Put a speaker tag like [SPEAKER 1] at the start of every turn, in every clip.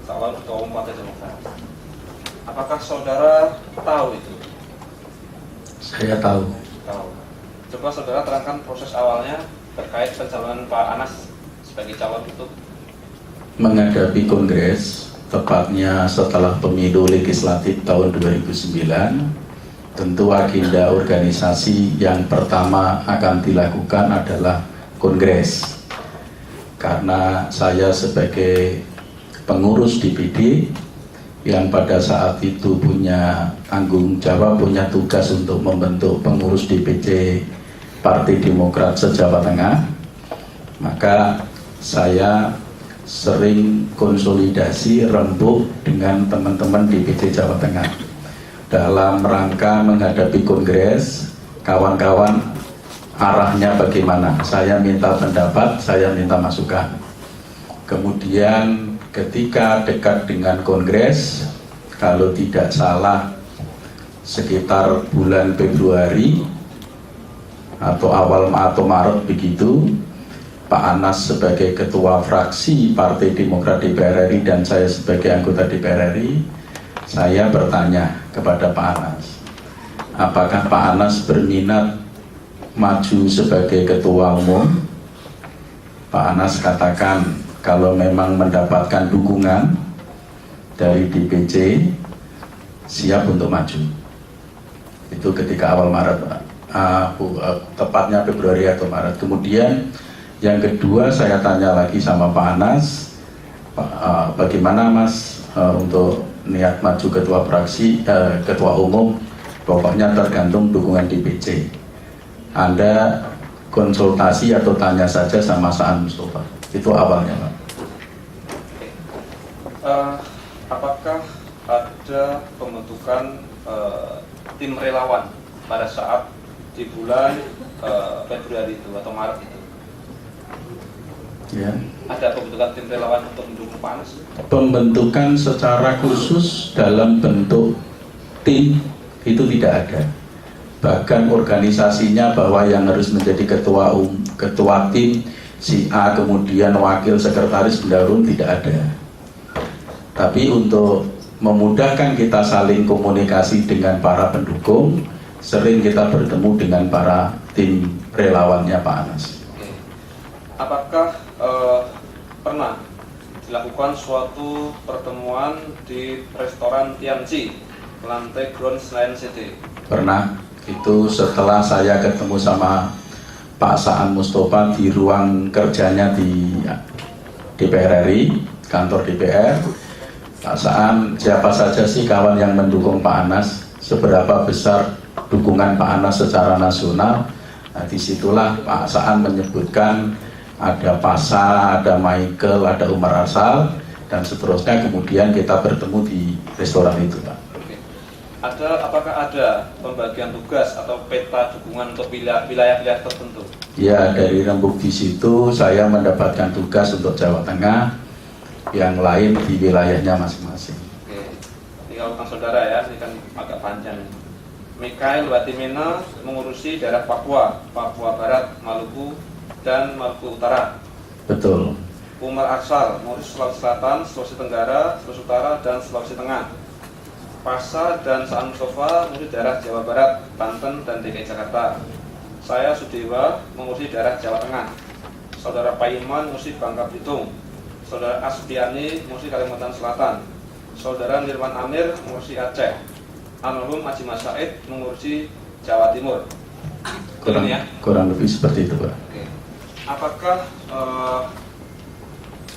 [SPEAKER 1] calon ketua umum Partai Demokrat. Apakah saudara tahu itu?
[SPEAKER 2] Saya tahu.
[SPEAKER 1] Tahu. Coba saudara terangkan proses awalnya terkait pencalonan Pak Anas sebagai calon itu.
[SPEAKER 2] Menghadapi kongres, tepatnya setelah pemilu legislatif tahun 2009, tentu agenda organisasi yang pertama akan dilakukan adalah kongres. Karena saya sebagai pengurus DPD yang pada saat itu punya tanggung jawab, punya tugas untuk membentuk pengurus DPD Partai Demokrat se-Jawa Tengah, maka saya sering konsolidasi rembuk dengan teman-teman DPD Jawa Tengah dalam rangka menghadapi kongres. Kawan-kawan, arahnya bagaimana? Saya minta pendapat, saya minta masukan. Kemudian ketika dekat dengan kongres, kalau tidak salah sekitar bulan Februari atau awal atau Maret begitu, Pak Anas sebagai ketua fraksi Partai Demokrat DPR RI dan saya sebagai anggota DPR RI, saya bertanya kepada Pak Anas, apakah Pak Anas berminat maju sebagai ketua umum? Pak Anas katakan kalau memang mendapatkan dukungan dari DPC siap untuk maju. Itu ketika awal Maret, tepatnya Februari atau Maret. Kemudian yang kedua saya tanya lagi sama Pak Anas, bagaimana Mas untuk niat maju ketua fraksi, ketua umum? Pokoknya tergantung dukungan DPC. Anda konsultasi atau tanya saja sama Saan Mustafa. Itu awalnya, Pak.
[SPEAKER 1] Apakah ada pembentukan tim relawan pada saat di bulan Februari itu atau Maret itu?
[SPEAKER 2] Ya.
[SPEAKER 1] Ada pembentukan tim relawan untuk mendukung Pak Anas?
[SPEAKER 2] Pembentukan secara khusus dalam bentuk tim itu tidak ada. Bahkan organisasinya bahwa yang harus menjadi ketua tim si A kemudian wakil sekretaris bendahara tidak ada. Tapi untuk memudahkan kita saling komunikasi dengan para pendukung, sering kita bertemu dengan para tim relawannya Pak Anas.
[SPEAKER 1] Apakah pernah dilakukan suatu pertemuan di restoran Tianji, lantai Ground Senayan City?
[SPEAKER 2] Pernah. Itu setelah saya ketemu sama Pak Saan Mustafa di ruang kerjanya di DPR RI, kantor DPR. Pak Saan, siapa saja sih kawan yang mendukung Pak Anas? Seberapa besar dukungan Pak Anas secara nasional? Nah, disitulah Pak Saan menyebutkan ada Pasa, ada Michael, ada Umar Asal, dan seterusnya. Kemudian kita bertemu di restoran itu, Pak.
[SPEAKER 1] Apakah ada pembagian tugas atau peta dukungan untuk wilayah-wilayah tertentu?
[SPEAKER 2] Ya, dari rembuk di situ saya mendapatkan tugas untuk Jawa Tengah, yang lain di wilayahnya masing-masing.
[SPEAKER 1] Oke, tinggal utang saudara ya, ini kan agak panjang. Mikhail Batimena mengurusi daerah Papua, Papua Barat, Maluku, dan Maluku Utara.
[SPEAKER 2] Betul.
[SPEAKER 1] Umar Aksal mengurus Sulawesi Selatan, Sulawesi Tenggara, Sulawesi Utara, dan Sulawesi Tengah. Pasa dan Saan Mustafa mengurus daerah Jawa Barat, Banten, dan DKI Jakarta. Saya Sudewa mengurusi daerah Jawa Tengah. Saudara Paiman mengurusi Bangka Belitung. Saudara Asbiani mengurusi Kalimantan Selatan. Saudara Nirwan Amir mengurusi Aceh. Almarhum Haji Mas Said mengurusi Jawa Timur.
[SPEAKER 2] Kurang lebih seperti itu, Pak.
[SPEAKER 1] Oke. Apakah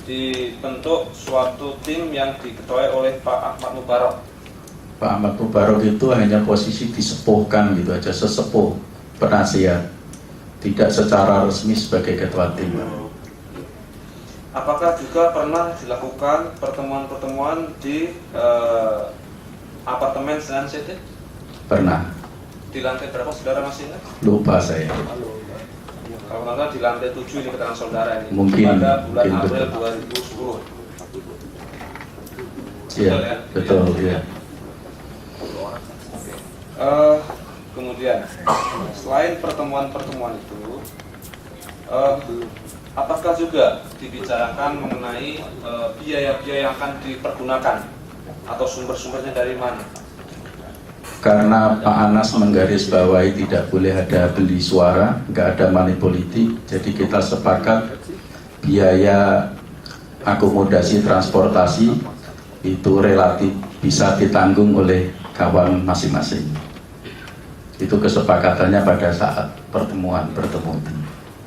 [SPEAKER 1] dibentuk suatu tim yang diketuai oleh Pak Ahmad Mubarok?
[SPEAKER 2] Pak Ahmad Mubarok itu hanya posisi disepuhkan gitu aja, sesepuh penasihat, tidak secara resmi sebagai ketua tim.
[SPEAKER 1] Apakah juga pernah dilakukan pertemuan-pertemuan di apartemen Senayan City?
[SPEAKER 2] Pernah.
[SPEAKER 1] Di lantai berapa saudara masih ingat?
[SPEAKER 2] Lupa saya.
[SPEAKER 1] Kalau nggak salah di lantai 7 ini keterangan saudara ini.
[SPEAKER 2] Mungkin,
[SPEAKER 1] pada bulan
[SPEAKER 2] mungkin
[SPEAKER 1] April
[SPEAKER 2] betul.
[SPEAKER 1] 2010.
[SPEAKER 2] Iya,
[SPEAKER 1] ya?
[SPEAKER 2] betul, ya.
[SPEAKER 1] Kemudian selain pertemuan-pertemuan itu, apakah juga dibicarakan mengenai biaya-biaya yang akan dipergunakan atau sumber-sumbernya dari mana?
[SPEAKER 2] Karena Pak Anas menggarisbawahi tidak boleh ada beli suara, nggak ada money politik, jadi kita sepakat biaya akomodasi transportasi itu relatif bisa ditanggung oleh kawan masing-masing. Itu kesepakatannya pada saat pertemuan bertemu.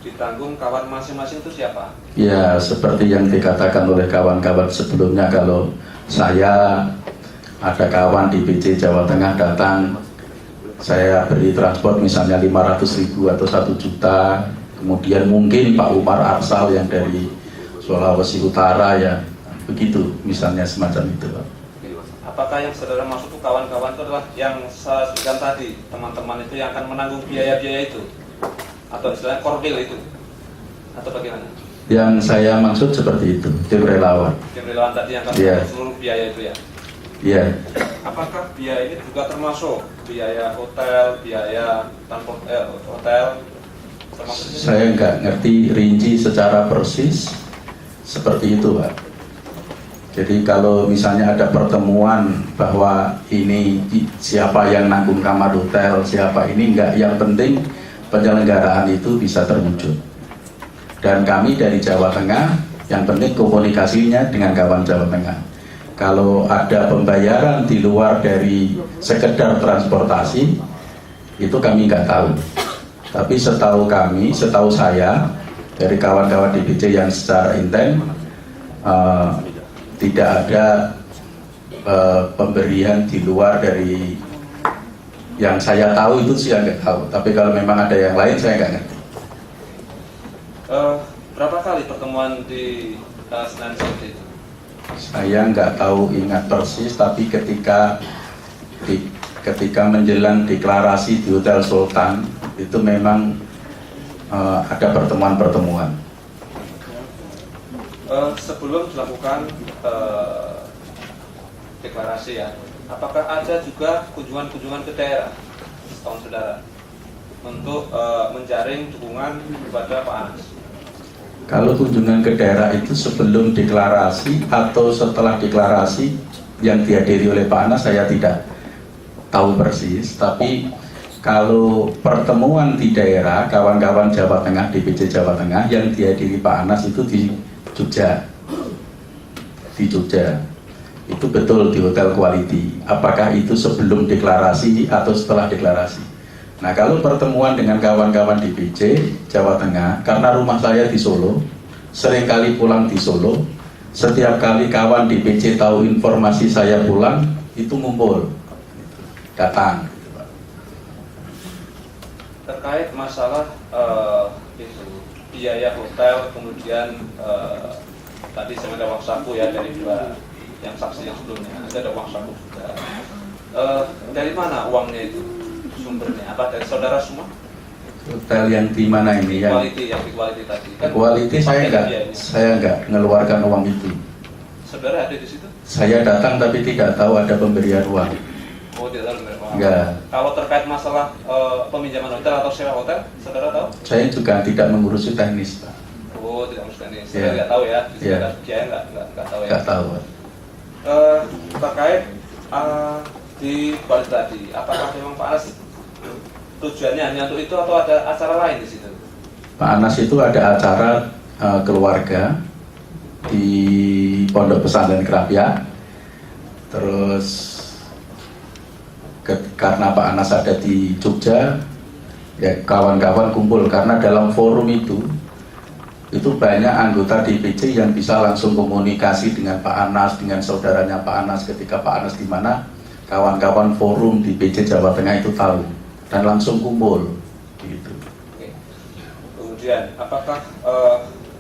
[SPEAKER 1] Ditanggung kawan masing-masing itu siapa?
[SPEAKER 2] Ya, seperti yang dikatakan oleh kawan-kawan sebelumnya, kalau saya ada kawan di PC Jawa Tengah datang, saya beri transport misalnya 500.000 atau 1 juta, kemudian mungkin Pak Umar Arsal yang dari Sulawesi Utara ya, begitu misalnya, semacam itu Pak.
[SPEAKER 1] Apakah yang saudara maksud itu kawan-kawan itu adalah yang saya sebutkan tadi, teman-teman itu yang akan menanggung biaya-biaya itu? Atau istilahnya korwil itu? Atau bagaimana?
[SPEAKER 2] Yang saya maksud seperti itu, tim relawan.
[SPEAKER 1] Tim relawan tadi yang akan
[SPEAKER 2] Yeah.
[SPEAKER 1] menanggung seluruh biaya itu ya?
[SPEAKER 2] Iya.
[SPEAKER 1] Apakah biaya ini juga termasuk biaya hotel, biaya transport hotel?
[SPEAKER 2] Saya nggak ngerti rinci secara persis seperti itu Pak. Jadi kalau misalnya ada pertemuan bahwa ini siapa yang nanggung kamar hotel, siapa ini, enggak, yang penting penyelenggaraan itu bisa terwujud. Dan kami dari Jawa Tengah, yang penting komunikasinya dengan kawan Jawa Tengah. Kalau ada pembayaran di luar dari sekedar transportasi, itu kami nggak tahu. Tapi setahu kami, setahu saya, dari kawan-kawan DPC yang secara intent, tidak ada pemberian di luar dari yang saya tahu, itu saya nggak tahu. Tapi kalau memang ada yang lain, saya nggak ngerti.
[SPEAKER 1] Berapa kali pertemuan di Senayan seperti itu?
[SPEAKER 2] Saya nggak tahu ingat persis, tapi ketika menjelang deklarasi di Hotel Sultan, itu memang ada pertemuan-pertemuan.
[SPEAKER 1] Sebelum dilakukan deklarasi ya, apakah ada juga kunjungan-kunjungan ke daerah, kawan saudara, untuk menjaring dukungan kepada Pak Anas?
[SPEAKER 2] Kalau kunjungan ke daerah itu sebelum deklarasi atau setelah deklarasi yang dihadiri oleh Pak Anas, saya tidak tahu persis. Tapi kalau pertemuan di daerah, kawan-kawan Jawa Tengah, DPC Jawa Tengah yang dihadiri Pak Anas itu di Jogja. Di Jogja. Itu betul di Hotel Quality. Apakah itu sebelum deklarasi atau setelah deklarasi? Nah, kalau pertemuan dengan kawan-kawan di DPC Jawa Tengah, karena rumah saya di Solo, seringkali pulang di Solo, setiap kali kawan di DPC tahu informasi saya pulang, itu ngumpul, datang.
[SPEAKER 1] Terkait masalah itu, biaya hotel, kemudian tadi saya ada uang saku ya dari dua yang saksi yang sebelumnya, ada uang saku juga. Dari mana uangnya itu? Sumbernya apa, dari saudara semua?
[SPEAKER 2] Hotel yang di mana ini?
[SPEAKER 1] Yang di Quality tadi.
[SPEAKER 2] Quality saya nggak mengeluarkan uang itu.
[SPEAKER 1] Saudara ada di situ?
[SPEAKER 2] Saya datang tapi tidak tahu ada pemberian uang.
[SPEAKER 1] Oh, tidak tahu pemberian uang.
[SPEAKER 2] Enggak.
[SPEAKER 1] Kalau terkait masalah peminjaman hotel atau sewa hotel, saudara tahu?
[SPEAKER 2] Saya juga tidak mengurusi teknis, Pak.
[SPEAKER 1] Oh, tidak mengurusi teknis. Saya nggak tahu ya. Di sini biaya nggak tahu ya.
[SPEAKER 2] Nggak tahu.
[SPEAKER 1] Terkait di Quality tadi, apakah memang Pak Anas tujuannya hanya untuk itu atau ada acara lain di situ?
[SPEAKER 2] Pak Anas itu ada acara keluarga di Pondok Pesantren Krapia. Terus karena Pak Anas ada di Jogja, ya kawan-kawan kumpul, karena dalam forum itu banyak anggota DPC yang bisa langsung komunikasi dengan Pak Anas, dengan saudaranya Pak Anas. Ketika Pak Anas di mana, kawan-kawan forum DPC Jawa Tengah itu tahu dan langsung kumpul gitu.
[SPEAKER 1] Oke. Kemudian apakah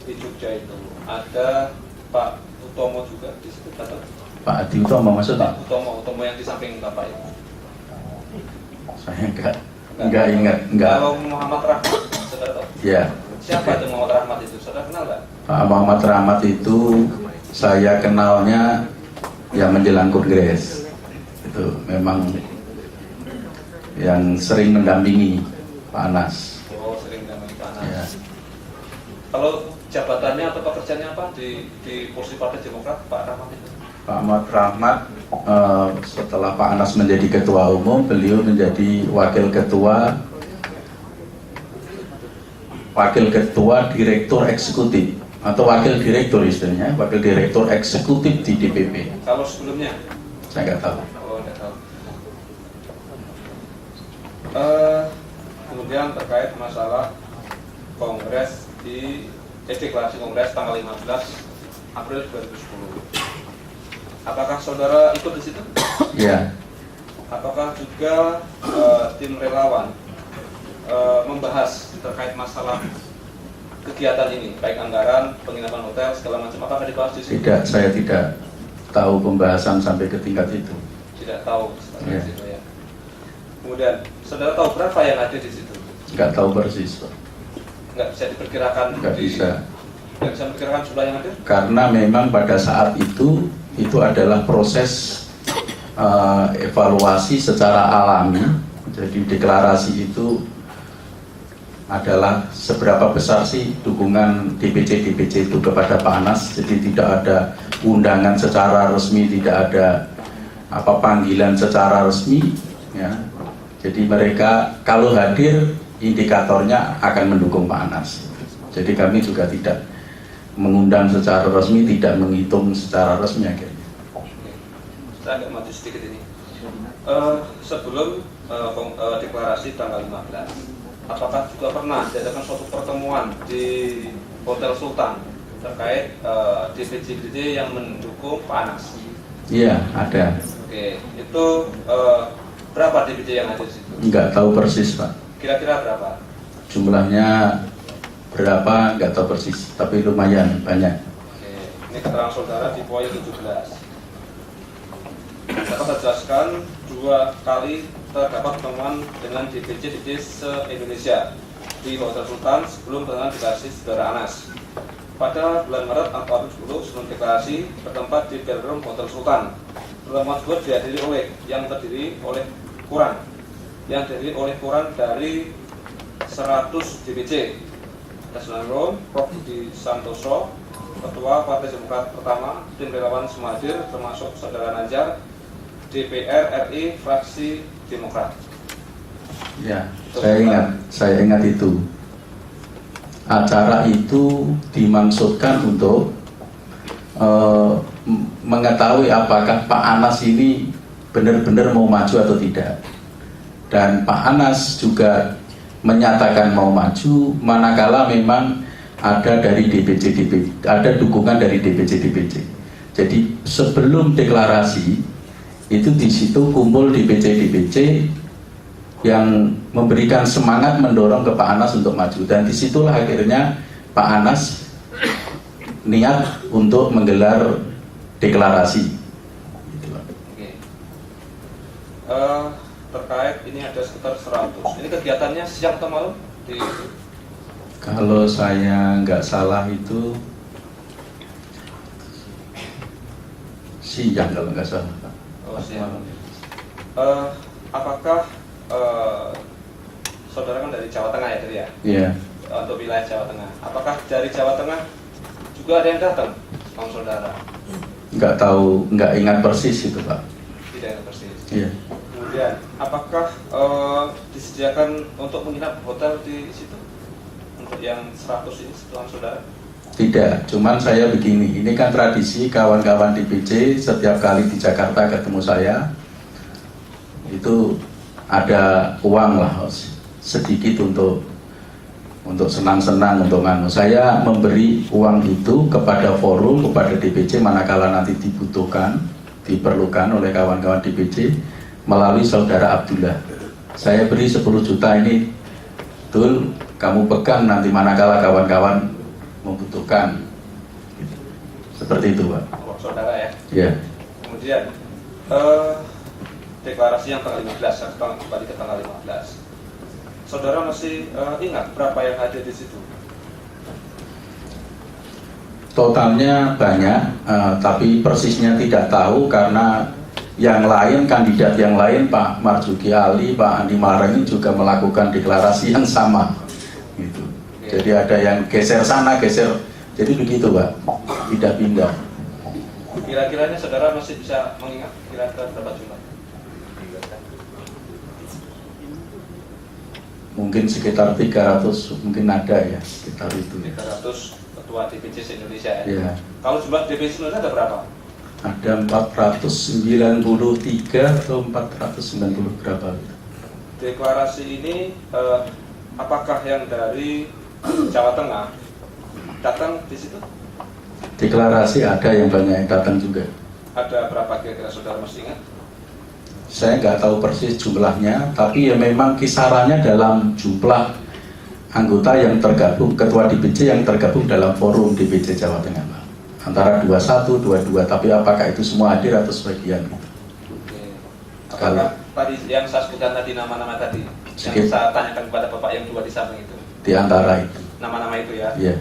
[SPEAKER 1] di Jogja itu ada Pak Utomo juga di situ?
[SPEAKER 2] Pak Adi Utomo maksudnya?
[SPEAKER 1] Pak Utomo yang di samping Bapak itu?
[SPEAKER 2] Saya enggak ingat.
[SPEAKER 1] Kalau Muhammad Rahmat, saudara tahu?
[SPEAKER 2] Ya.
[SPEAKER 1] Siapa itu Muhammad Rahmat itu? Saudara kenal nggak?
[SPEAKER 2] Pak Muhammad Rahmat itu saya kenalnya ya menjelang kongres. Itu memang yang sering mendampingi Pak Anas.
[SPEAKER 1] Oh, sering mendampingi Pak Anas.
[SPEAKER 2] Ya.
[SPEAKER 1] Kalau jabatannya atau pekerjaannya apa di posisi Partai Demokrat Pak Rahmat itu?
[SPEAKER 2] Pak Ahmad Rahmat setelah Pak Anas menjadi ketua umum, beliau menjadi wakil ketua direktur eksekutif atau wakil direktur istilahnya, wakil direktur eksekutif di DPP.
[SPEAKER 1] Kalau sebelumnya?
[SPEAKER 2] Saya nggak tahu.
[SPEAKER 1] Oh, nggak tahu. Kemudian terkait masalah kongres deklarasi kongres tanggal 15 April 2010. Apakah saudara ikut di situ?
[SPEAKER 2] Ya.
[SPEAKER 1] Apakah juga tim relawan membahas terkait masalah kegiatan ini, baik anggaran, penginapan hotel, segala macam? Apakah dibahas di situ?
[SPEAKER 2] Tidak, saya tidak tahu pembahasan sampai ke tingkat itu.
[SPEAKER 1] Tidak tahu sampai
[SPEAKER 2] Ya.
[SPEAKER 1] di situ ya. Kemudian, saudara tahu berapa yang ada di situ?
[SPEAKER 2] Nggak tahu persis, Pak.
[SPEAKER 1] Nggak bisa diperkirakan?
[SPEAKER 2] Nggak bisa.
[SPEAKER 1] Nggak bisa memperkirakan jumlah yang ada?
[SPEAKER 2] Karena memang pada saat itu adalah proses evaluasi secara alami. Jadi deklarasi itu adalah seberapa besar sih dukungan DPC itu kepada Pak Anas. Jadi tidak ada undangan secara resmi, tidak ada panggilan secara resmi, ya. Jadi mereka kalau hadir indikatornya akan mendukung Pak Anas. Jadi kami juga tidak mengundang secara resmi, tidak menghitung secara resmi akhirnya.
[SPEAKER 1] Saya agak maju sedikit ini. Sebelum deklarasi tanggal 15, apakah juga pernah diadakan suatu pertemuan di Hotel Sultan terkait DPC yang mendukung Pak Anas?
[SPEAKER 2] Iya, ada.
[SPEAKER 1] Oke, itu berapa DPC yang ada di situ?
[SPEAKER 2] Nggak tahu persis, Pak.
[SPEAKER 1] Kira-kira berapa?
[SPEAKER 2] Jumlahnya berapa nggak tahu persis, tapi lumayan banyak.
[SPEAKER 1] Oke, ini keterangan saudara di poin 17. Dapat saya jelaskan 2 kali terdapat pertemuan dengan DPC se-Indonesia di Hotel Sultan sebelum pertemuan deklarasi saudara Anas. Pada bulan Maret atau April 10 sebelum deklarasi bertempat di ballroom Hotel Sultan. Pertemuan tersebut dihadiri oleh yang terdiri oleh kurang dari 100 DPC. Nasional Rom, Prof. Budi Santoso, Ketua Partai Demokrat pertama, tim relawan semua hadir, termasuk Saudara Najar, DPR RI, fraksi Demokrat.
[SPEAKER 2] Ya, saya ingat itu. Acara itu dimaksudkan untuk mengetahui apakah Pak Anas ini benar-benar mau maju atau tidak. Dan Pak Anas juga menyatakan mau maju manakala memang ada dari DPC, ada dukungan dari DPC. Jadi sebelum deklarasi itu di situ kumpul DPC yang memberikan semangat mendorong ke Pak Anas untuk maju, dan disitulah akhirnya Pak Anas niat untuk menggelar deklarasi.
[SPEAKER 1] Oke. Terkait ini ada sekitar 100. Ini kegiatannya siang atau malam?
[SPEAKER 2] Kalau saya nggak salah itu siang kalau nggak salah.
[SPEAKER 1] Oh, siang. Apakah saudara kan dari Jawa Tengah ya tadi ya?
[SPEAKER 2] Iya.
[SPEAKER 1] Untuk wilayah Jawa Tengah. Apakah dari Jawa Tengah juga ada yang datang, Bang Saudara?
[SPEAKER 2] Nggak tahu, nggak ingat persis itu, Pak.
[SPEAKER 1] Tidak ingat persis.
[SPEAKER 2] Iya.
[SPEAKER 1] Kemudian, apakah disediakan untuk menginap hotel di situ? Untuk yang 100 ini setelah saudara?
[SPEAKER 2] Tidak, cuman saya begini, ini kan tradisi kawan-kawan DPC setiap kali di Jakarta ketemu saya, itu ada uang lah sedikit untuk senang-senang, untuk nganu. Saya memberi uang itu kepada forum, kepada DPC manakala nanti diperlukan oleh kawan-kawan DPC melalui saudara Abdullah. Saya beri 10 juta ini, betul, kamu pegang nanti manakala kawan-kawan membutuhkan. Seperti itu, Pak.
[SPEAKER 1] Oh, saudara ya?
[SPEAKER 2] Ya.
[SPEAKER 1] Kemudian, deklarasi yang tanggal 15, saya kembali ke tanggal 15. Saudara masih ingat berapa yang ada di situ?
[SPEAKER 2] Totalnya banyak, tapi persisnya tidak tahu karena yang lain, kandidat yang lain, Pak Marzuki Ali, Pak Andi Malarangeng juga melakukan deklarasi yang sama. Gitu. Jadi ada yang geser sana, geser Jadi begitu Pak, tidak pindah.
[SPEAKER 1] Kira-kiranya saudara masih bisa mengingat kira-kira berapa jumlah?
[SPEAKER 2] Mungkin sekitar 300, mungkin ada ya, sekitar itu.
[SPEAKER 1] 300 ketua DPC se-Indonesia ya?
[SPEAKER 2] Ya.
[SPEAKER 1] Kalau jumlah DPC Indonesia ada berapa?
[SPEAKER 2] Ada 493 atau 490 berapa.
[SPEAKER 1] Deklarasi ini apakah yang dari Jawa Tengah datang di situ?
[SPEAKER 2] Deklarasi ada yang banyak yang datang juga.
[SPEAKER 1] Ada berapa kira-kira saudara masih ingat?
[SPEAKER 2] Saya nggak tahu persis jumlahnya, tapi ya memang kisarannya dalam jumlah anggota yang tergabung, ketua DPC yang tergabung dalam forum DPC Jawa Tengah, Pak. Antara 21, 22, tapi apakah itu semua hadir atau sebagian?
[SPEAKER 1] Oke. Apakah tadi yang saya sebutkan tadi nama-nama tadi, yang saya tanyakan kepada Bapak yang dua di samping itu?
[SPEAKER 2] Di antara itu.
[SPEAKER 1] Nama-nama itu ya?
[SPEAKER 2] Iya.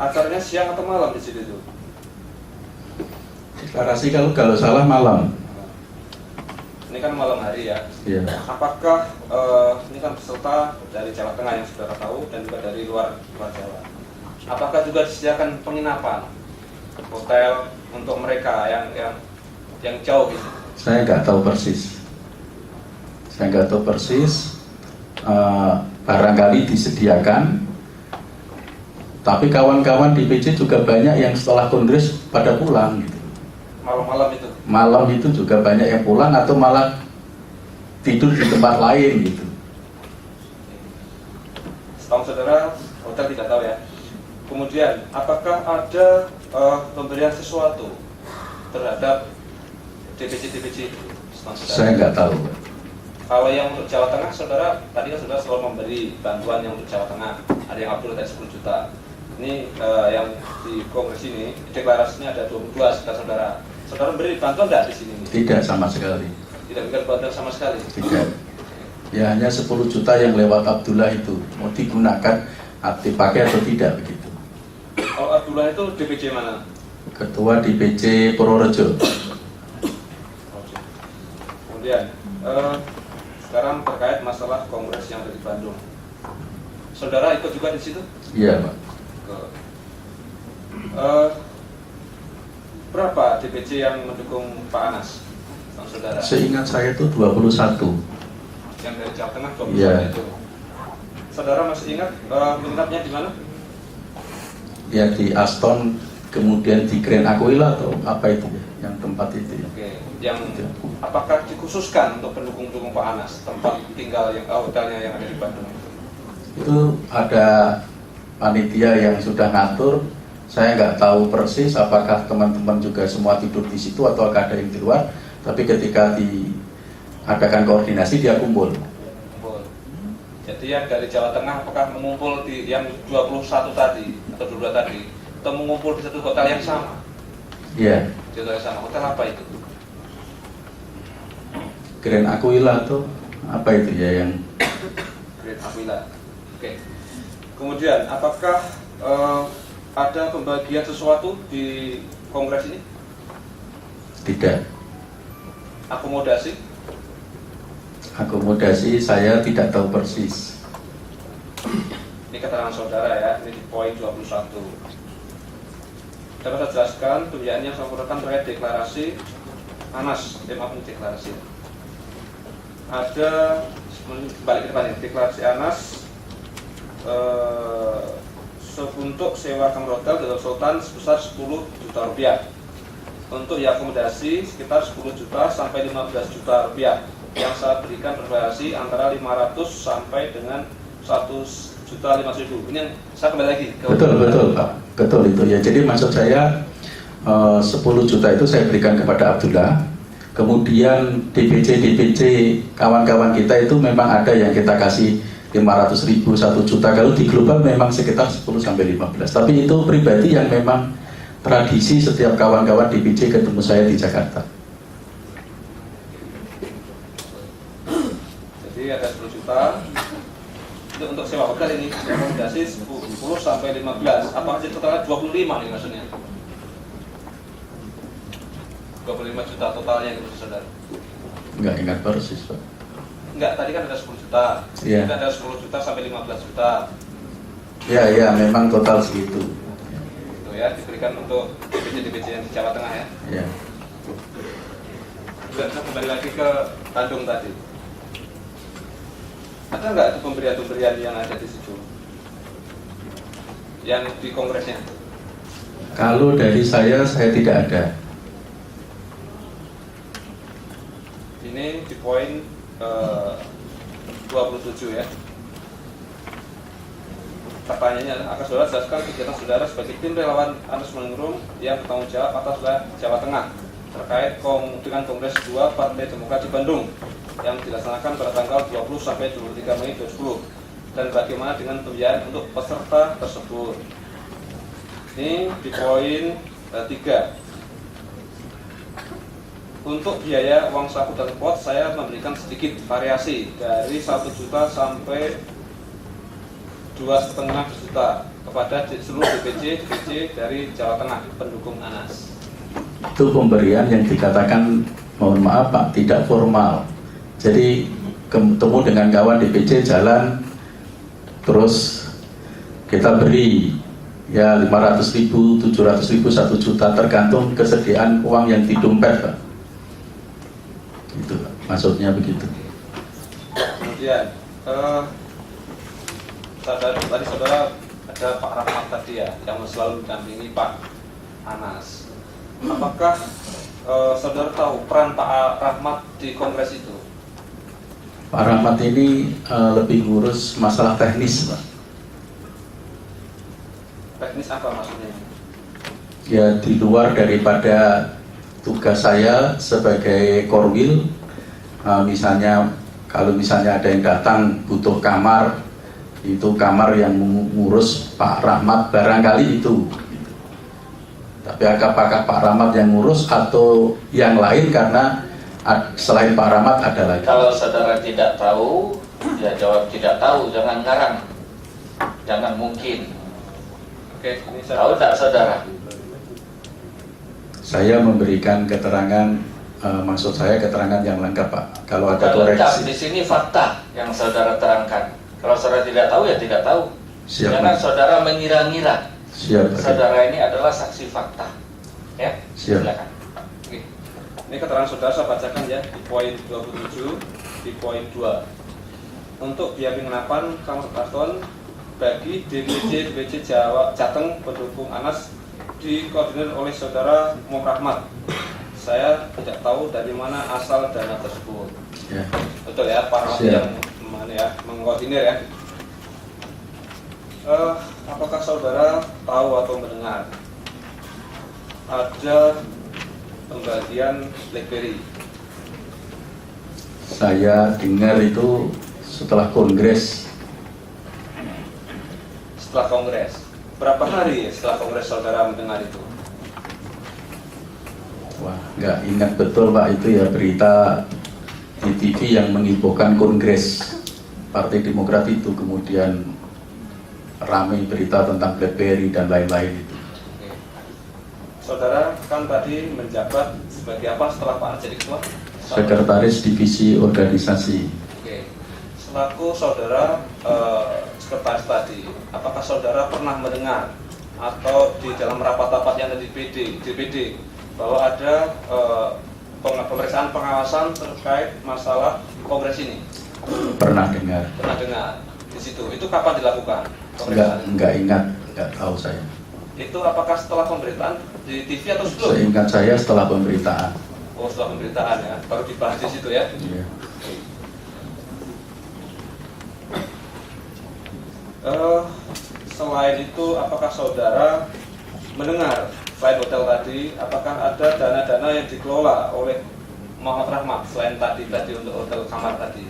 [SPEAKER 1] Acaranya siang atau malam di situ itu?
[SPEAKER 2] Deklarasi kalau salah malam.
[SPEAKER 1] Ini kan malam hari ya.
[SPEAKER 2] Iya.
[SPEAKER 1] Apakah ini kan peserta dari Jawa Tengah yang saudara tahu dan juga dari luar Jawa. Apakah juga disediakan penginapan, hotel untuk mereka yang jauh gitu?
[SPEAKER 2] Saya nggak tahu persis. Barangkali disediakan. Tapi kawan-kawan di PC juga banyak yang setelah kongres pada pulang gitu.
[SPEAKER 1] Malam-malam itu?
[SPEAKER 2] Malam itu juga banyak yang pulang atau malah tidur di tempat lain gitu.
[SPEAKER 1] Setahu saudara, hotel tidak tahu ya. Kemudian, apakah ada pemberian sesuatu terhadap DPC itu?
[SPEAKER 2] Saya nggak tahu.
[SPEAKER 1] Kalau yang untuk Jawa Tengah, saudara, tadi kan saudara selalu memberi bantuan yang untuk Jawa Tengah. Ada yang Abdul tadi 10 juta. Ini yang di kongres ini, deklarasinya ada 22 saudara. Saudara memberi bantuan tidak di sini?
[SPEAKER 2] Tidak sama sekali.
[SPEAKER 1] Tidak memberikan bantuan sama sekali?
[SPEAKER 2] Tidak. Ya hanya 10 juta yang lewat Abdullah itu. Mau digunakan, dipakai atau tidak begitu.
[SPEAKER 1] Kalau Abdullah itu DPC mana?
[SPEAKER 2] Ketua DPC Purworejo.
[SPEAKER 1] Kemudian, sekarang terkait masalah kongres yang ada di Bandung. Saudara ikut juga di situ?
[SPEAKER 2] Iya, Pak.
[SPEAKER 1] Berapa DPC yang mendukung Pak Anas? Saudara?
[SPEAKER 2] Seingat saya itu 21.
[SPEAKER 1] Yang dari Jawa Tengah 21
[SPEAKER 2] ya.
[SPEAKER 1] itu. Saudara masih ingat menginapnya di mana?
[SPEAKER 2] Ya di Aston, kemudian di Grand Aquila atau apa itu ya, yang tempat itu ya.
[SPEAKER 1] Oke, yang apakah dikhususkan untuk pendukung-pendukung Pak Anas tempat tinggal yang hotelnya yang ada di Bandung itu?
[SPEAKER 2] Itu ada panitia yang sudah ngatur. Saya nggak tahu persis apakah teman-teman juga semua tidur di situ atau ada yang di luar. Tapi ketika diadakan koordinasi dia kumpul.
[SPEAKER 1] Jadi yang dari Jawa Tengah apakah mengumpul di yang 21 tadi atau 22 tadi atau mengumpul di satu hotel yang sama?
[SPEAKER 2] Iya.
[SPEAKER 1] Di hotel yang sama. Hotel apa itu?
[SPEAKER 2] Grand Aquila atau apa itu ya yang
[SPEAKER 1] Grand Aquila. Oke. Kemudian apakah ada pembagian sesuatu di kongres ini?
[SPEAKER 2] Tidak.
[SPEAKER 1] Akomodasi?
[SPEAKER 2] Akomodasi saya tidak tahu persis.
[SPEAKER 1] Ini keterangan saudara ya, ini di poin 21. Dapat saya jelaskan pembiayaan yang saya lakukan terkait deklarasi Anas, maaf ini deklarasi. Ada balik ke depan ini, deklarasi Anas untuk sewa kamar hotel dalam Sultan sebesar 10 juta rupiah. Untuk akomodasi sekitar 10 juta sampai 15 juta rupiah. Yang saya berikan bervariasi antara 500 sampai dengan 1.500.000. Ini yang saya kembali lagi ke
[SPEAKER 2] betul Pak, betul itu ya. Jadi maksud saya 10 juta itu saya berikan kepada Abdullah. Kemudian DPC kawan-kawan kita itu memang ada yang kita kasih 500.000, 1 juta. Kalau di global memang sekitar 10 sampai 15. Tapi itu pribadi yang memang tradisi setiap kawan-kawan DPC ketemu saya di Jakarta.
[SPEAKER 1] Ada 10 juta itu untuk sewa hotel ini akomodasi 10 sampai 15. Apa sih totalnya 25 nih maksudnya? 25 juta totalnya itu saudara.
[SPEAKER 2] Enggak ingat persis Pak.
[SPEAKER 1] Enggak, tadi kan ada 10 juta.
[SPEAKER 2] Iya.
[SPEAKER 1] Ini ada 10 juta sampai 15 juta.
[SPEAKER 2] Ya, memang total segitu.
[SPEAKER 1] Itu ya, diberikan untuk DPC-DPC yang di Jawa Tengah ya.
[SPEAKER 2] Ya.
[SPEAKER 1] Juga saya kembali lagi ke Bandung tadi. Ada nggak itu pemberian-pemberian yang ada di situ? Yang di kongresnya?
[SPEAKER 2] Kalau dari saya tidak ada.
[SPEAKER 1] Ini di poin 27 ya. Pertanyaannya adalah, akan saudara jelaskan kegiatan saudara sebagai tim relawan Anies Manungrum yang bertanggung jawab atas wilayah Jawa Tengah terkait dengan Kongres 2 Partai Demokrat di Bandung yang dilaksanakan pada tanggal 20 sampai 23 Mei 2010 dan bagaimana dengan pembiayaan untuk peserta tersebut. Ini di poin 3. Untuk biaya uang saku dan pot saya memberikan sedikit variasi dari 1 juta sampai 2,5 juta kepada seluruh DPC dari Jawa Tengah pendukung Anas.
[SPEAKER 2] Itu pemberian yang dikatakan, mohon maaf Pak, tidak formal. Jadi ketemu dengan kawan DPC jalan, terus kita beri ya 500.000, 700.000, 1 juta tergantung kesediaan uang yang di dompet Pak. Itu Pak, maksudnya begitu.
[SPEAKER 1] Kemudian tadi saudara ada Pak Rahmat tadi ya yang selalu mendampingi Pak Anas. Apakah saudara tahu peran Pak Rahmat di kongres itu?
[SPEAKER 2] Pak Rahmat ini lebih ngurus masalah teknis Pak.
[SPEAKER 1] Teknis apa maksudnya?
[SPEAKER 2] Ya di luar daripada tugas saya sebagai korwil, misalnya kalau misalnya ada yang datang butuh kamar, itu kamar yang mengurus Pak Rahmat barangkali itu. Tapi apakah Pak Rahmat yang ngurus atau yang lain, karena selain Pak Rahmat ada lagi.
[SPEAKER 3] Kalau saudara tidak tahu, ya jawab tidak tahu, jangan ngarang, jangan mungkin.
[SPEAKER 1] Oke, ini
[SPEAKER 3] Tahu tak saudara?
[SPEAKER 2] Saya memberikan keterangan, maksud saya keterangan yang lengkap Pak. Kalau ada koreksi.
[SPEAKER 3] Di sini fakta yang saudara terangkan. Kalau saudara tidak tahu ya tidak tahu.
[SPEAKER 2] Siap,
[SPEAKER 3] Jangan
[SPEAKER 2] Pak.
[SPEAKER 3] saudara mengira-ngira.
[SPEAKER 2] Siap, Pak.
[SPEAKER 3] Saudara ini adalah saksi fakta. Ya,
[SPEAKER 2] Siap.
[SPEAKER 3] silakan.
[SPEAKER 1] Oke. Ini keterangan saudara saya bacakan ya di poin 27 di poin 2. Untuk biaya penginapan kamar karton bagi DPC Jateng pendukung Anas dikoordinir oleh saudara Muhammad Rahmat. Saya tidak tahu dari mana asal dana tersebut.
[SPEAKER 2] Ya.
[SPEAKER 1] Betul ya, Pak Rahmat
[SPEAKER 2] Siap.
[SPEAKER 1] yang mengkoordinir ya. Apakah saudara tahu atau mendengar ada pembagian BlackBerry?
[SPEAKER 2] Saya dengar itu setelah kongres.
[SPEAKER 1] Setelah kongres. Berapa hari setelah kongres saudara mendengar itu?
[SPEAKER 2] Wah, nggak ingat betul Pak, itu ya berita di TV yang menginfokan kongres Partai Demokrat itu, kemudian ramai berita tentang BlackBerry dan lain-lain itu.
[SPEAKER 1] Oke. Saudara kan tadi menjabat sebagai apa setelah Pak jadi ketua?
[SPEAKER 2] Sekretaris Divisi Organisasi.
[SPEAKER 1] Oke. Selaku saudara sekretaris tadi, apakah saudara pernah mendengar atau di dalam rapat-rapat yang ada di DPD bahwa ada pemeriksaan pengawasan terkait masalah kongres ini?
[SPEAKER 2] Pernah dengar?
[SPEAKER 1] Pernah dengar di situ. Itu kapan dilakukan?
[SPEAKER 2] Nggak ingat, nggak tahu saya.
[SPEAKER 1] Itu apakah setelah pemberitaan di TV atau sebelum?
[SPEAKER 2] Seingat saya setelah pemberitaan.
[SPEAKER 1] Oh, setelah pemberitaan ya, baru dibahas di situ ya.
[SPEAKER 2] Iya.
[SPEAKER 1] Selain itu, apakah saudara mendengar selain hotel tadi, apakah ada dana-dana yang dikelola oleh Muhammad Rahmat selain tadi untuk hotel kamar tadi?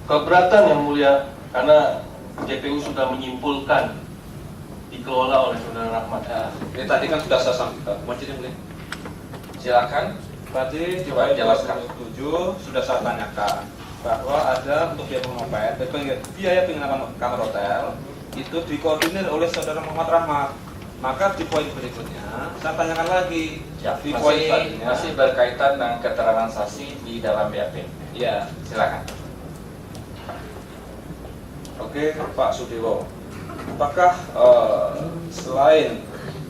[SPEAKER 4] Keberatan yang mulia, karena JPU sudah menyimpulkan dikelola oleh saudara Rahmat.
[SPEAKER 1] Ya, ini tadi kan sudah saya sampaikan. Majelis boleh?
[SPEAKER 3] Silakan.
[SPEAKER 1] Tadi di
[SPEAKER 3] Coba
[SPEAKER 1] poin
[SPEAKER 3] jelaskan.
[SPEAKER 1] 27 sudah saya tanyakan bahwa ada untuk biaya penginapan kamar hotel itu dikoordinir oleh saudara Muhammad Rahmat. Maka di poin berikutnya saya tanyakan lagi.
[SPEAKER 3] Ya,
[SPEAKER 1] Di poin
[SPEAKER 3] masih berkaitan dengan keterangan saksi di dalam BAP.
[SPEAKER 1] Ya,
[SPEAKER 3] Silakan.
[SPEAKER 1] Oke, Pak Sudewo, apakah selain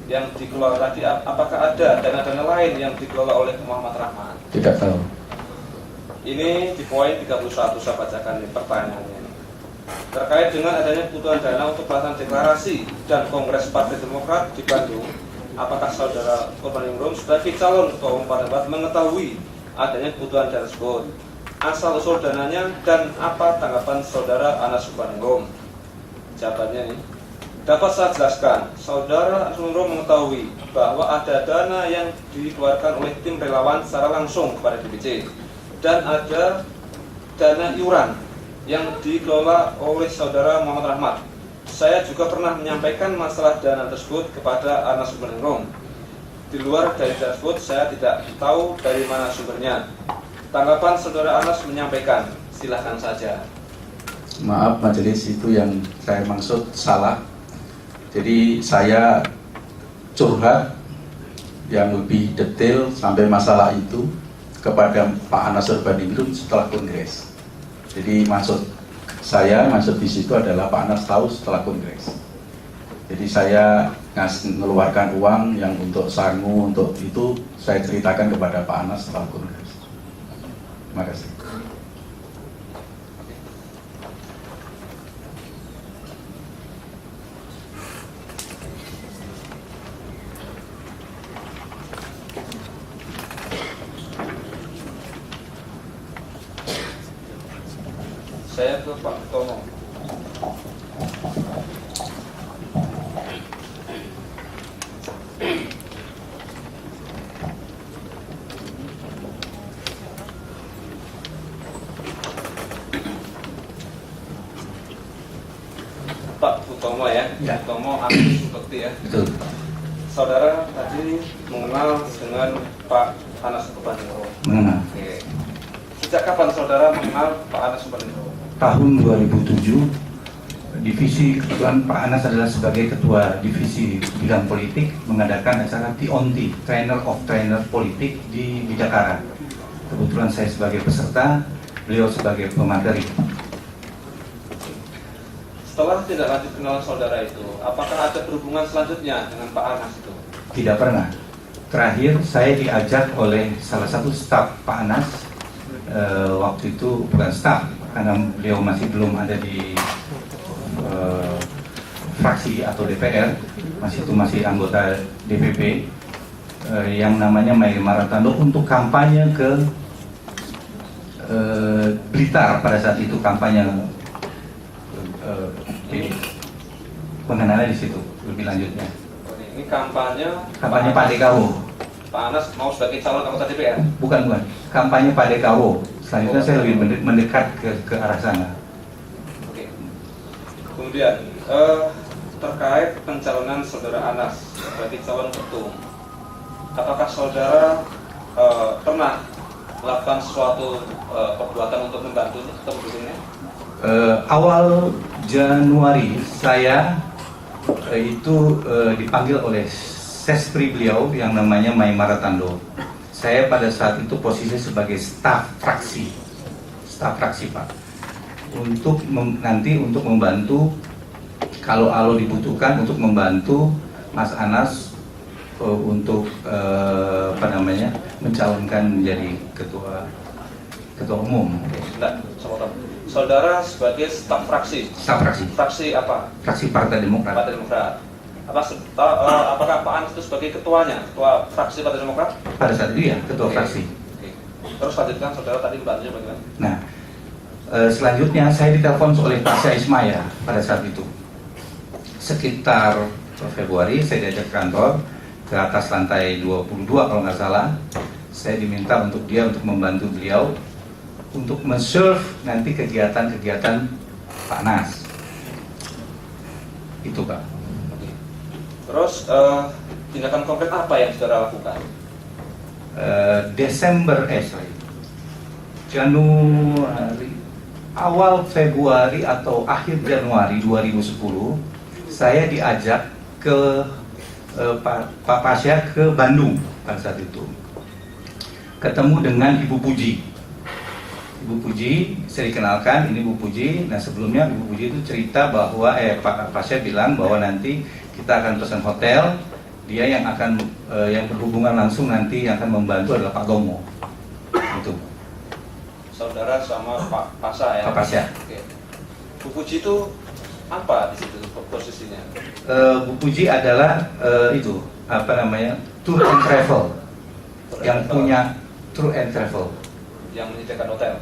[SPEAKER 1] yang dikelola tadi, apakah ada dana-dana lain yang dikelola oleh Muhammad Rahman?
[SPEAKER 2] Tidak tahu.
[SPEAKER 1] Ini di poin 31 saya bacakan nih pertanyaannya. Terkait dengan adanya kebutuhan dana untuk pelaksanaan deklarasi dan kongres Partai Demokrat di Bandung, apakah saudara Urbaningrum sebagai calon ketua umum Partai Demokrat mengetahui adanya kebutuhan dana tersebut, asal usul dananya, dan apa tanggapan saudara Anas Urbaningrum? Jawabannya nih, dapat saya jelaskan, saudara Anas Urbaningrum mengetahui bahwa ada dana yang dikeluarkan oleh tim relawan secara langsung kepada DPC, dan ada dana iuran yang dikelola oleh saudara Muhammad Rahmat. Saya juga pernah menyampaikan masalah dana tersebut kepada Anas Urbaningrum. Di luar dari dana tersebut, saya tidak tahu dari mana sumbernya. Tanggapan saudara Anas menyampaikan, silahkan saja.
[SPEAKER 2] Maaf majelis, itu yang saya maksud salah. Jadi saya curhat yang lebih detail sampai masalah itu kepada Pak Anas Urbaningrum setelah kongres. Jadi maksud di situ adalah Pak Anas tahu setelah kongres. Jadi saya mengeluarkan uang yang untuk sangu, untuk itu saya ceritakan kepada Pak Anas setelah kongres. Terima kasih.
[SPEAKER 1] Saya ke Pak Tomo. Pak Utomo ya,
[SPEAKER 2] Ya.
[SPEAKER 1] Utomo Agus Sukti ya.
[SPEAKER 2] Betul.
[SPEAKER 1] Saudara tadi mengenal dengan Pak Anas Urbaningrum.
[SPEAKER 2] Mengenal.
[SPEAKER 1] Oke. Sejak kapan saudara mengenal Pak Anas Urbaningrum?
[SPEAKER 5] Tahun 2007, divisi kebetulan Pak Anas adalah sebagai ketua divisi bidang politik mengadakan acara TONT, Trainer of Trainer Politik di Jakarta. Kebetulan saya sebagai peserta, beliau sebagai pemateri.
[SPEAKER 1] Setelah tindak lanjut kenalan saudara itu, apakah ada berhubungan selanjutnya dengan Pak Anas itu?
[SPEAKER 5] Tidak pernah. Terakhir saya diajak oleh salah satu staf Pak Anas, waktu itu bukan staf, karena beliau masih belum ada di fraksi atau DPR, masih anggota DPP, yang namanya Mai Maratando untuk kampanye ke Blitar pada saat itu, kampanye pengenalan di situ lebih lanjutnya.
[SPEAKER 1] Ini kampanye
[SPEAKER 5] Pak DKW.
[SPEAKER 1] Pak Anas mau sebagai calon anggota DPR?
[SPEAKER 5] Bukan. Kampanye Pak DKW. Selanjutnya saya lebih mendekat ke arah sana.
[SPEAKER 1] Oke. Kemudian terkait pencalonan saudara Anas sebagai calon ketum, apakah saudara pernah melakukan suatu perbuatan untuk membantu ketum dirinya?
[SPEAKER 5] Awal Januari saya itu dipanggil oleh sespri beliau yang namanya Mai Maratando. Saya pada saat itu posisi sebagai staf fraksi Pak, untuk nanti untuk membantu kalau dibutuhkan untuk membantu Mas Anas untuk mencalonkan menjadi ketua umum.
[SPEAKER 1] Tidak, saudara sebagai staf fraksi.
[SPEAKER 5] Staf fraksi.
[SPEAKER 1] Fraksi apa?
[SPEAKER 5] Fraksi Partai Demokrat.
[SPEAKER 1] Partai Demokrat. Apakah Pak Anas itu sebagai ketuanya, ketua fraksi Partai Demokrat?
[SPEAKER 5] Pada saat itu ya, ketua fraksi.
[SPEAKER 1] Oke. Terus lanjutkan, saudara tadi membantunya bagaimana?
[SPEAKER 5] Nah, selanjutnya saya ditelepon oleh Pak Ismaya pada saat itu. Sekitar Februari saya diajak ke kantor ke atas lantai 22 kalau nggak salah. Saya diminta untuk membantu beliau untuk men-serve nanti kegiatan-kegiatan Pak Nas. Itu Pak.
[SPEAKER 1] Oke. Terus tindakan konkret apa yang saudara lakukan?
[SPEAKER 5] Januari, awal Februari atau akhir Januari 2010, saya diajak ke Pak Pasya ke Bandung pada saat itu. Ketemu dengan Ibu Puji. Ibu Puji, saya dikenalkan, ini Bu Puji. Nah sebelumnya Ibu Puji itu cerita bahwa Pak Pasya bilang bahwa nanti kita akan pesan hotel, dia yang akan yang berhubungan langsung nanti yang akan membantu adalah Pak Gomo. Itu.
[SPEAKER 1] Saudara sama Pak Pasya ya?
[SPEAKER 5] Pak Pasya.
[SPEAKER 1] Oke. Bu Puji itu apa di situ posisinya?
[SPEAKER 5] Bu Puji adalah itu apa namanya tour and travel, yang punya tour and travel.
[SPEAKER 1] Yang menyediakan hotel.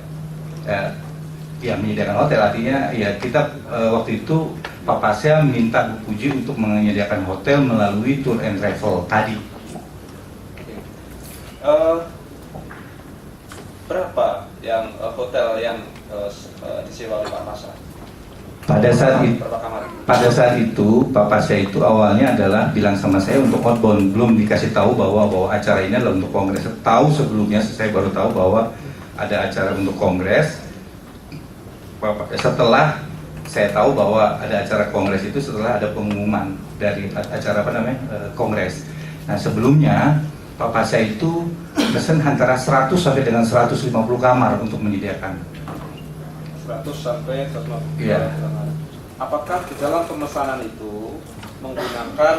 [SPEAKER 5] Ya menyediakan hotel, artinya ya kita waktu itu Pak Pasya minta Bu Puji untuk menyediakan hotel melalui tour and travel tadi.
[SPEAKER 1] Oke. Berapa yang hotel yang disewa oleh Pak Pasya?
[SPEAKER 5] Pada saat itu Pak Pasya itu awalnya adalah bilang sama saya untuk outbound, belum dikasih tahu bahwa acara ini adalah untuk kongres. Tahu sebelumnya, saya baru tahu bahwa ada acara untuk kongres. Setelah saya tahu bahwa ada acara kongres itu setelah ada pengumuman dari acara kongres. Nah sebelumnya Pak Pasya itu pesen antara 100 sampai dengan 150 kamar untuk menyediakan.
[SPEAKER 1] 100 sampai 150.
[SPEAKER 5] Iya.
[SPEAKER 1] Apakah di dalam pemesanan itu menggunakan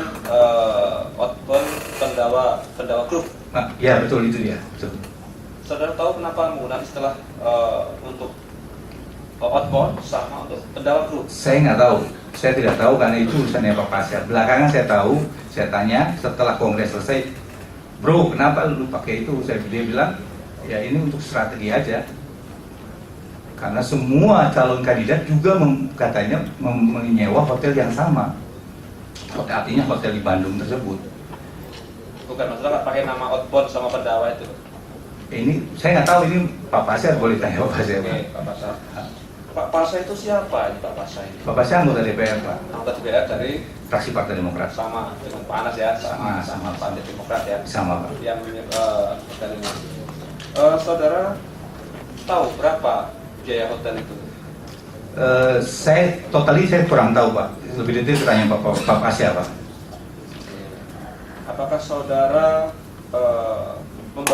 [SPEAKER 1] outbound pendawa grup?
[SPEAKER 5] Nah, ya betul itu ya. Betul.
[SPEAKER 1] Saudara tahu kenapa menggunakan istilah untuk outbound sama untuk pendawa grup?
[SPEAKER 5] Saya nggak tahu, saya tidak tahu karena itu urusannya Pak Pasya. Belakangan saya tahu, saya tanya setelah kongres selesai, bro kenapa lu pakai itu? Dia bilang ya ini untuk strategi aja. Karena semua calon kandidat juga katanya menyewa hotel yang sama. Artinya hotel di Bandung tersebut.
[SPEAKER 1] Bukan, masalah pakai nama outbound sama pendawa itu.
[SPEAKER 5] Ini saya nggak tahu, ini Pak Pasya boleh tanya Pak Pasya.
[SPEAKER 1] Oke, Pak Pasya. Pak Pasya itu siapa ini Pak Pasya ini?
[SPEAKER 5] Pak Pasya anggota DPR Pak.
[SPEAKER 1] Anggota DPR dari
[SPEAKER 5] Fraksi Partai Demokrat.
[SPEAKER 1] sama dengan Pak Anas ya, sama Partai Demokrat ya.
[SPEAKER 5] Sama Pak.
[SPEAKER 1] Yang hotel ini. Saudara tahu berapa biaya hotel itu?
[SPEAKER 5] Saya kurang tahu Pak. Lebih detail tanya Pak Pasya Pak.
[SPEAKER 1] Apakah saudara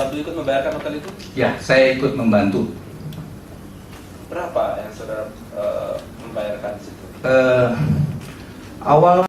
[SPEAKER 1] ikut membayarkan hotel itu?
[SPEAKER 5] Ya, saya ikut membantu.
[SPEAKER 1] Berapa yang saudara membayarkan di situ?
[SPEAKER 5] Awal